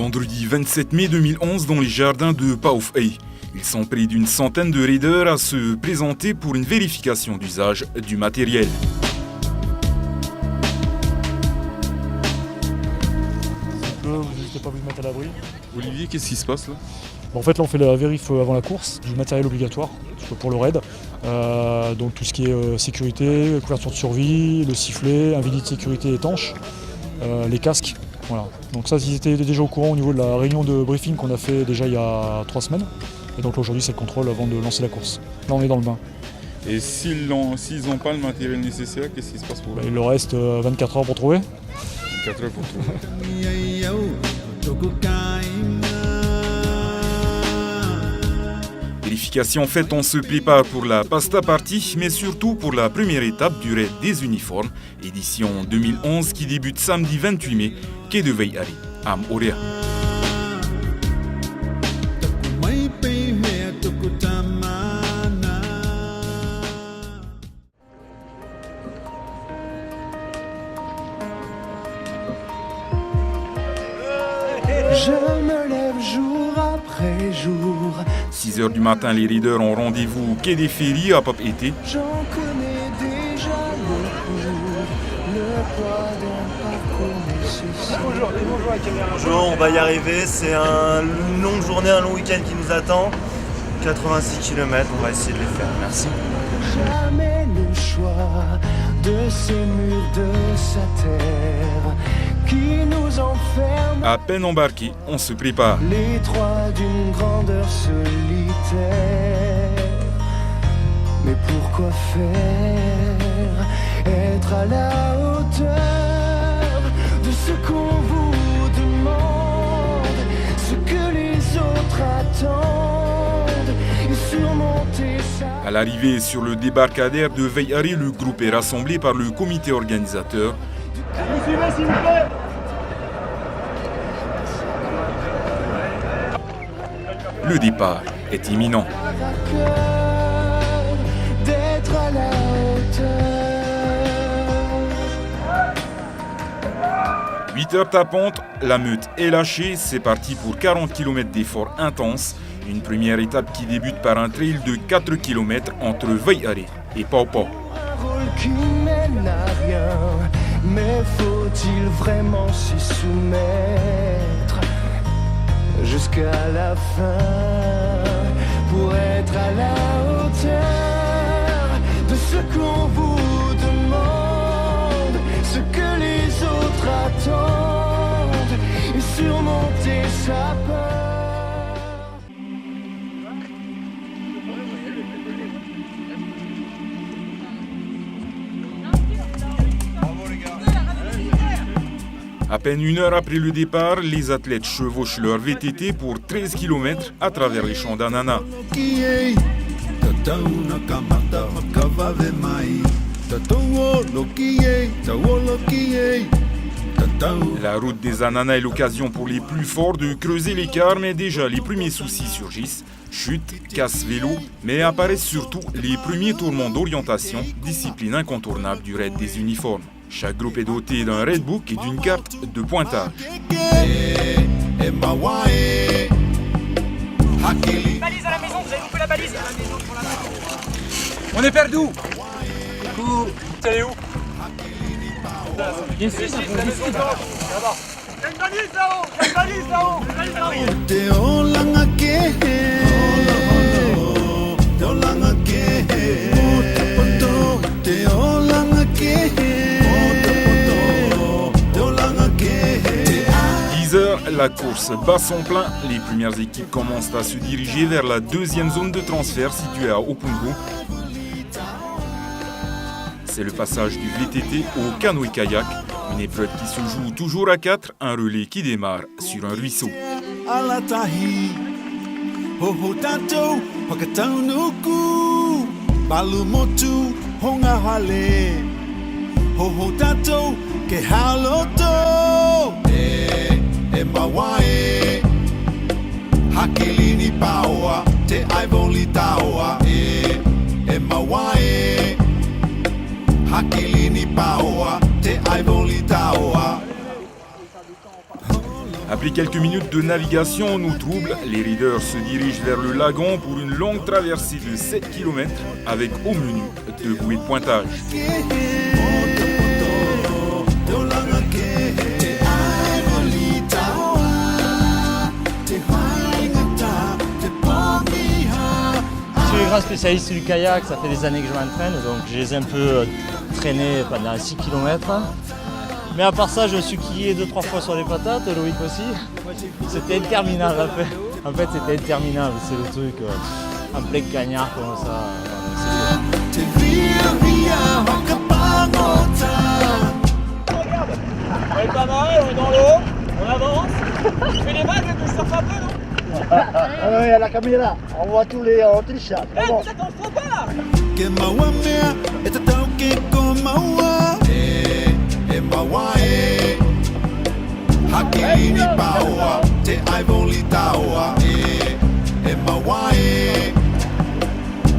Vendredi 27 mai 2011 dans les jardins de Paufei. Ils sont près d'une centaine de raiders à se présenter pour une vérification d'usage du matériel. Vous n'hésitez pas à vous mettre à l'abri. Olivier, qu'est-ce qui se passe là? En fait, là, on fait la vérif avant la course du matériel obligatoire pour le raid. Donc tout ce qui est sécurité, couverture de survie, le sifflet, un videt de sécurité étanche, les casques. Voilà. Donc ça, ils étaient déjà au courant au niveau de la réunion de briefing qu'on a fait déjà il y a 3 semaines. Et donc aujourd'hui, c'est le contrôle avant de lancer la course. Là, on est dans le bain. Et s'ils n'ont pas le matériel nécessaire, qu'est-ce qui se passe pour eux? Il leur reste 24 heures pour trouver. 4 heures pour trouver. Vérification faite, on se prépare pour la pasta party, mais surtout pour la première étape du raid des uniformes, édition 2011 qui débute samedi 28 mai, quai de Veiari, à Morea. Je me lève jour après jour. 6 h du matin, les raiders ont rendez-vous au quai des Ferries à Papeete. J'en connais déjà le cours, le poids d'un parcours nécessaire. Bonjour, on va y arriver. C'est une longue journée, un long week-end qui nous attend. 86 km, on va essayer de les faire. Merci. Jamais le choix de ces murs de sa terre qui nous enferme. À peine embarqué, on se prépare. L'étroit d'une grandeur solitaire. Mais pourquoi faire? Être à la hauteur de ce qu'on vous demande, ce que les autres attendent, et surmonter ça. À l'arrivée sur le débarcadère de Veiari, le groupe est rassemblé par le comité organisateur. Vous suivez, s'il vous plaît. Le départ est imminent. D'être à la hauteur. 8 heures tapantes, la meute est lâchée, c'est parti pour 40 km d'efforts intenses. Une première étape qui débute par un trail de 4 km entre Veiari et Paupau. Un rôle qui mène à rien, mais faut-il vraiment s'y soumettre jusqu'à la fin pour être à la hauteur de ce qu'on vous demande, ce que les autres attendent, et surmonter sa peur. À peine 1 heure après le départ, les athlètes chevauchent leur VTT pour 13 km à travers les champs d'ananas. La route des ananas est l'occasion pour les plus forts de creuser l'écart, mais déjà les premiers soucis surgissent. Chute, casse-vélo, mais apparaissent surtout les premiers tourments d'orientation, discipline incontournable du raid des uniformes. Chaque groupe est doté d'un raidbook et d'une carte de pointage. Balise à la maison, vous avez loupé la balise. On est perdu. Coucou. T'es où? Ici, c'est là-bas. Il y a une balise là-haut. Il y a une balise là-haut. La course bat son plein, les premières équipes commencent à se diriger vers la deuxième zone de transfert située à Opungu. C'est le passage du VTT au canoë-kayak, une épreuve qui se joue toujours à 4, un relais qui démarre sur un ruisseau. Hakilini paoa, te aivoli taoa, mawae. Hakilini paoa, te aivoli taoa. Après quelques minutes de navigation en eau trouble, les riders se dirigent vers le lagon pour une longue traversée de 7 km avec au menu 2 bouées de pointage. Je suis grand spécialiste du kayak, ça fait des années que je m'entraîne, donc je les ai un peu traînés pendant 6 km. Mais à part ça, je me suis quillé 2-3 fois sur les patates, Loïc aussi. C'était interminable après. En fait, c'était interminable, c'est le truc en plein cagnard comme ça. On est pas mal, on est dans l'eau, on avance. Tu fais les vagues et tu surfes un peu, non? Ah oui, à la caméra, on voit tous les chats. Eh, putain, on se trompe pas là! Que maua mea, e te tau ke ko maua. E maua e. Hakilini paua, te aivoli taua. E maua e.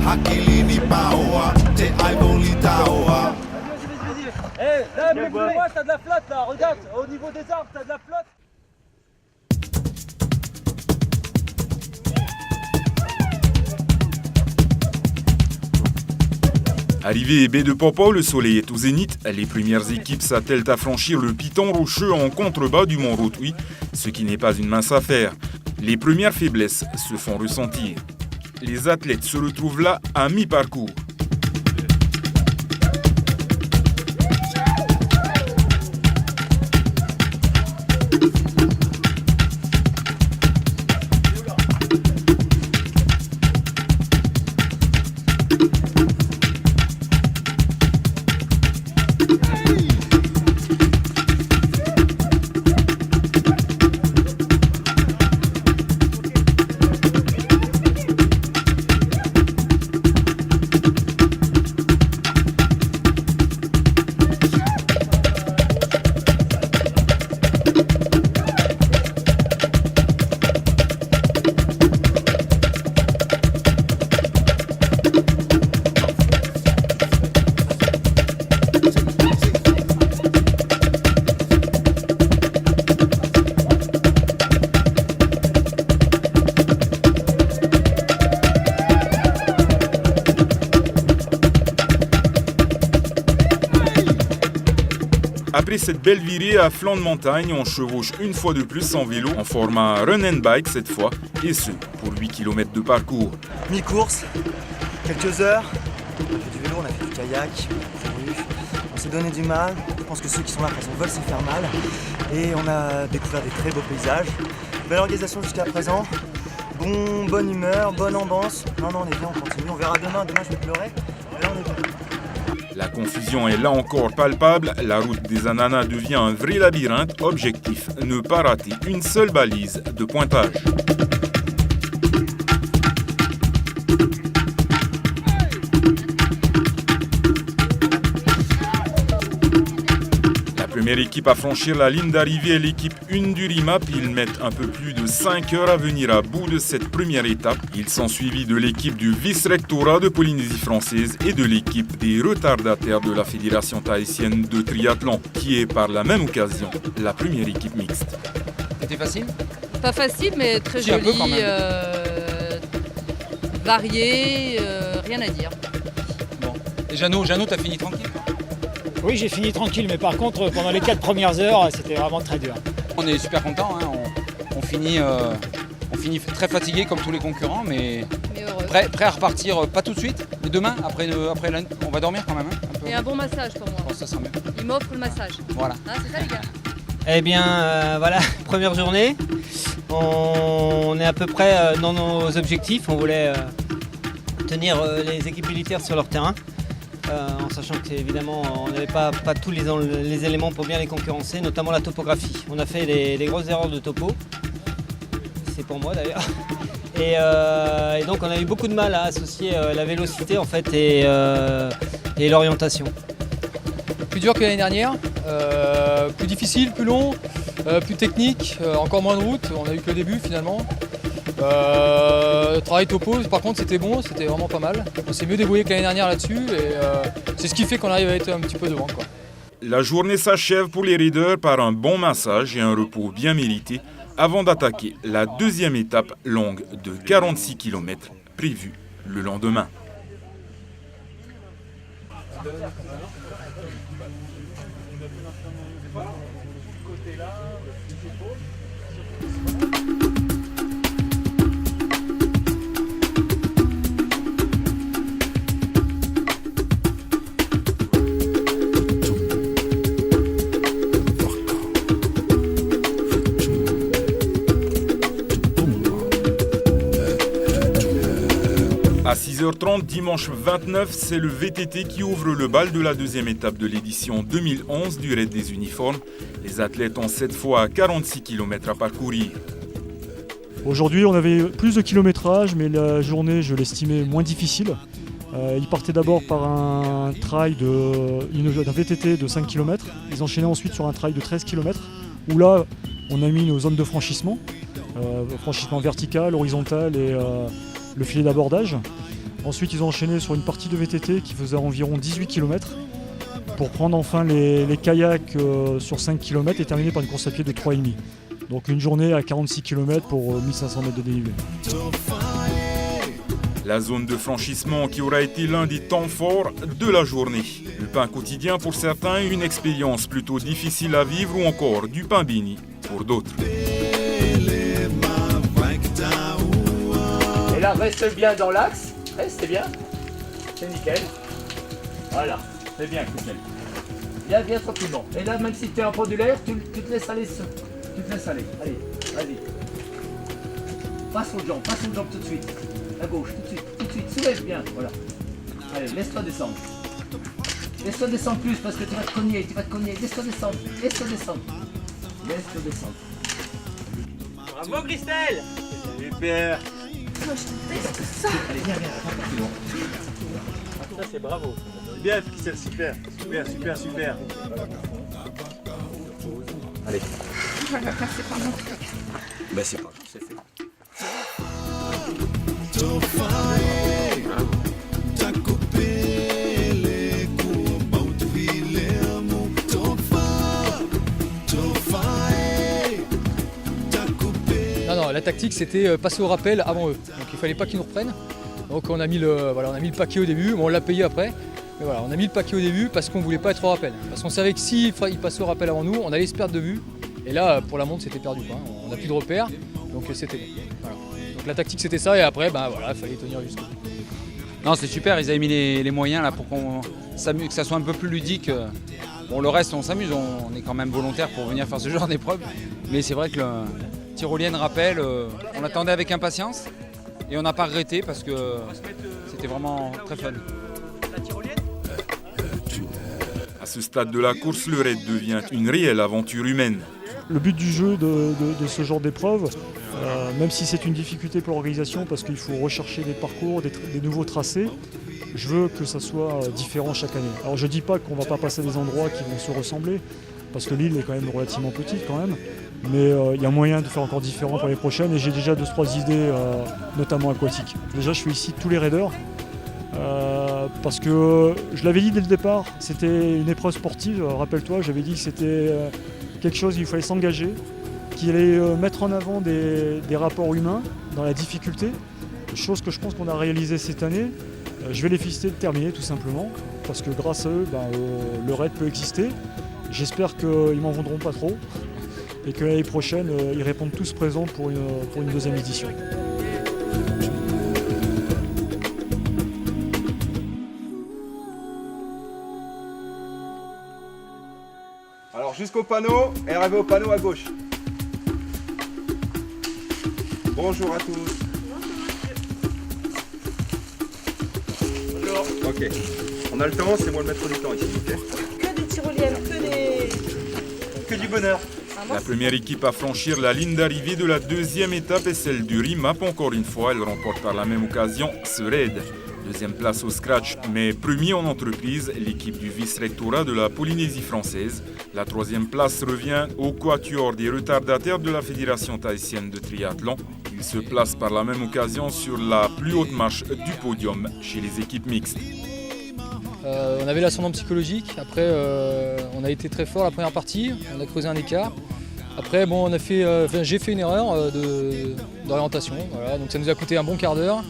Hakilini paua, te aivoli taua. Eh, là, mais moi, t'as de la flotte là, regarde, au niveau des arbres, t'as de la flotte. Arrivé baie de Popo, le soleil est au zénith. Les premières équipes s'attellent à franchir le piton rocheux en contrebas du mont Rotui, ce qui n'est pas une mince affaire. Les premières faiblesses se font ressentir. Les athlètes se retrouvent là à mi-parcours. Après cette belle virée à flanc de montagne, on chevauche une fois de plus en vélo en format run and bike cette fois, et ce pour 8 km de parcours. Mi-course, quelques heures, on a fait du vélo, on a fait du kayak, on s'est donné du mal, je pense que ceux qui sont là de toute façon veulent se faire mal, et on a découvert des très beaux paysages. Belle organisation jusqu'à présent, bonne humeur, bonne ambiance. Non, on est bien, on continue, on verra demain je vais pleurer, mais là on est bien. La confusion est là encore palpable, la route des ananas devient un vrai labyrinthe. Objectif, ne pas rater une seule balise de pointage. La première équipe à franchir la ligne d'arrivée est l'équipe 1 du RIMAP. Ils mettent un peu plus de 5 heures à venir à bout de cette première étape. Ils sont suivis de l'équipe du vice-rectorat de Polynésie française et de l'équipe des retardataires de la Fédération tahitienne de triathlon, qui est par la même occasion la première équipe mixte. C'était facile? Pas facile, mais très Si, un peu quand joli, même. varié, rien à dire. Bon. Et Jeannot, t'as fini tranquille? Oui, j'ai fini tranquille, mais par contre, pendant les 4 premières heures, c'était vraiment très dur. On est super contents, hein. On finit très fatigué comme tous les concurrents, mais heureux. prêt à repartir, pas tout de suite, mais demain, après on va dormir quand même. Hein, un peu. Et un bon massage pour moi. Je pense que ça sera mieux. Il m'offre le massage. Voilà. Ah, c'est ça les gars? Eh bien, voilà, première journée. On est à peu près dans nos objectifs. On voulait tenir les équipes militaires sur leur terrain. En sachant qu'évidemment on n'avait pas tous les éléments pour bien les concurrencer, notamment la topographie. On a fait des grosses erreurs de topo, c'est pour moi d'ailleurs. Et donc on a eu beaucoup de mal à associer la vélocité en fait et l'orientation. Plus dur que l'année dernière, plus difficile, plus long, plus technique, encore moins de route, on a eu que le début finalement. Travail topo, par contre c'était bon, c'était vraiment pas mal. On s'est mieux débrouillé que l'année dernière là-dessus et c'est ce qui fait qu'on arrive à être un petit peu devant, quoi. La journée s'achève pour les raiders par un bon massage et un repos bien mérité avant d'attaquer la deuxième étape longue de 46 km prévue le lendemain. À 6h30, dimanche 29, c'est le VTT qui ouvre le bal de la deuxième étape de l'édition 2011 du Raid des uniformes. Les athlètes ont cette fois 46 km à parcourir. Aujourd'hui, on avait plus de kilométrage, mais la journée, je l'estimais moins difficile. Ils partaient d'abord par un trail d'un VTT de 5 km. Ils enchaînaient ensuite sur un trail de 13 km, où là, on a mis nos zones de franchissement, franchissement vertical, horizontal et le filet d'abordage. Ensuite, ils ont enchaîné sur une partie de VTT qui faisait environ 18 km pour prendre enfin les kayaks sur 5 km et terminer par une course à pied de 3,5. Donc une journée à 46 km pour 1500 mètres de dénivelé. La zone de franchissement qui aura été l'un des temps forts de la journée. Le pain quotidien pour certains, une expérience plutôt difficile à vivre ou encore du pain béni pour d'autres. Et là, reste bien dans l'axe. Reste bien. C'est nickel. Voilà. C'est bien, Cousel. Viens tranquillement. Et là, même si tu es en pendulaire, tu te laisses aller. Tu te laisses aller. Allez, vas-y. Passe aux jambes tout de suite. À gauche, tout de suite. Soulève bien. Voilà. Allez, laisse-toi descendre. Laisse-toi descendre plus parce que tu vas te cogner. Laisse-toi descendre. Laisse-toi descendre. Bravo, Christelle. Super. Allez, viens, ça c'est bravo. Bien, Christelle, super. Allez. Je vais la passer par mon truc. Bah c'est pas grave, c'est fait. Non, la tactique c'était passer au rappel avant eux. Donc il fallait pas qu'ils nous reprennent. Donc on a mis le paquet au début, bon, on l'a payé après. Mais voilà, on a mis le paquet au début parce qu'on voulait pas être au rappel. Parce qu'on savait que s'ils passaient au rappel avant nous, on allait se perdre de vue. Et là, pour la montre, c'était perdu, quoi. On n'a plus de repères, donc c'était bon. Voilà. Donc la tactique c'était ça, et après, il fallait tenir jusqu'au bout. Non, c'est super, ils avaient mis les moyens là pour que ça soit un peu plus ludique. Bon, le reste, on s'amuse, on est quand même volontaire pour venir faire ce genre d'épreuve. Mais c'est vrai que le tyrolienne rappel, on l'attendait avec impatience et on n'a pas regretté parce que c'était vraiment très fun. À ce stade de la course, le raid devient une réelle aventure humaine. Le but du jeu de ce genre d'épreuve, même si c'est une difficulté pour l'organisation parce qu'il faut rechercher des parcours, des nouveaux tracés, je veux que ça soit différent chaque année. Alors je ne dis pas qu'on ne va pas passer des endroits qui vont se ressembler, parce que l'île est quand même relativement petite quand même, mais il y a moyen de faire encore différent pour les prochaines et j'ai déjà 2-3 idées, notamment aquatiques. Déjà je fais ici tous les raiders, parce que je l'avais dit dès le départ, c'était une épreuve sportive, rappelle-toi, j'avais dit que c'était quelque chose où il fallait s'engager, qu'il allait mettre en avant des rapports humains dans la difficulté, chose que je pense qu'on a réalisé cette année. Je vais les féliciter de terminer tout simplement, parce que grâce à eux, le raid peut exister. J'espère qu'ils m'en vendront pas trop et que l'année prochaine, ils répondent tous présents pour une deuxième édition. Alors jusqu'au panneau et arrivé au panneau à gauche. Bonjour à tous. Bonjour. Ok. On a le temps, c'est moi le maître du temps ici, ok? Que des tyroliennes, Que du bonheur. La première équipe à franchir la ligne d'arrivée de la deuxième étape est celle du RIMAP. Encore une fois, elle remporte par la même occasion ce raid. Deuxième place au scratch, mais premier en entreprise, l'équipe du vice-rectorat de la Polynésie française. La troisième place revient au quatuor des retardataires de la Fédération tahitienne de triathlon. Il se place par la même occasion sur la plus haute marche du podium chez les équipes mixtes. On avait l'ascendant psychologique. Après, on a été très fort la première partie. On a creusé un écart. Après, bon, j'ai fait une erreur d'orientation. Voilà, donc ça nous a coûté un bon quart d'heure.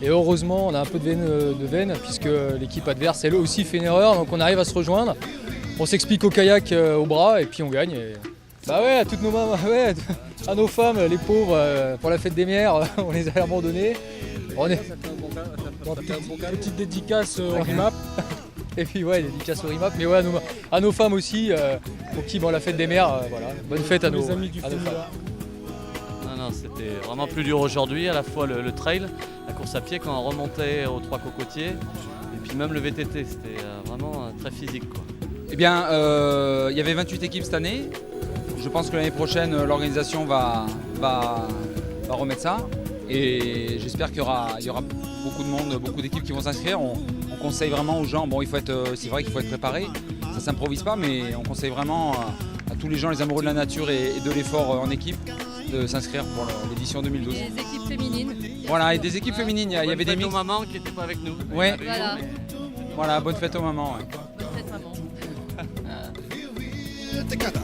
Et heureusement, on a un peu de veine puisque l'équipe adverse, elle aussi, fait une erreur. Donc on arrive à se rejoindre. On s'explique au kayak, au bras, et puis on gagne. Et... Bah ouais, à toutes nos mamans, ouais, à nos femmes, les pauvres, pour la fête des mères, on les a abandonnées. On est... Petite dédicace au RIMAP. Et puis ouais, dédicace au RIMAP, mais ouais, à nos femmes aussi, pour qui, bon, la fête des mères, voilà. Bonne fête à nos amis du femmes. Non, c'était vraiment plus dur aujourd'hui, à la fois le trail, la course à pied quand on remontait aux Trois Cocotiers, et puis même le VTT, c'était vraiment très physique, quoi. Eh bien, il y avait 28 équipes cette année. Je pense que l'année prochaine, l'organisation va remettre ça. Et j'espère qu'il y aura beaucoup de monde, beaucoup d'équipes qui vont s'inscrire. On conseille vraiment aux gens, bon, c'est vrai qu'il faut être préparé, ça ne s'improvise pas, mais on conseille vraiment à tous les gens, les amoureux de la nature et de l'effort en équipe, de s'inscrire pour l'édition 2012. Des équipes féminines. Voilà, et des équipes féminines, il y avait des mix. Bonne fête aux mamans qui n'étaient pas avec nous. Ouais. Voilà. Voilà, bonne fête aux mamans. Ouais. Bonne fête, maman. Te cata.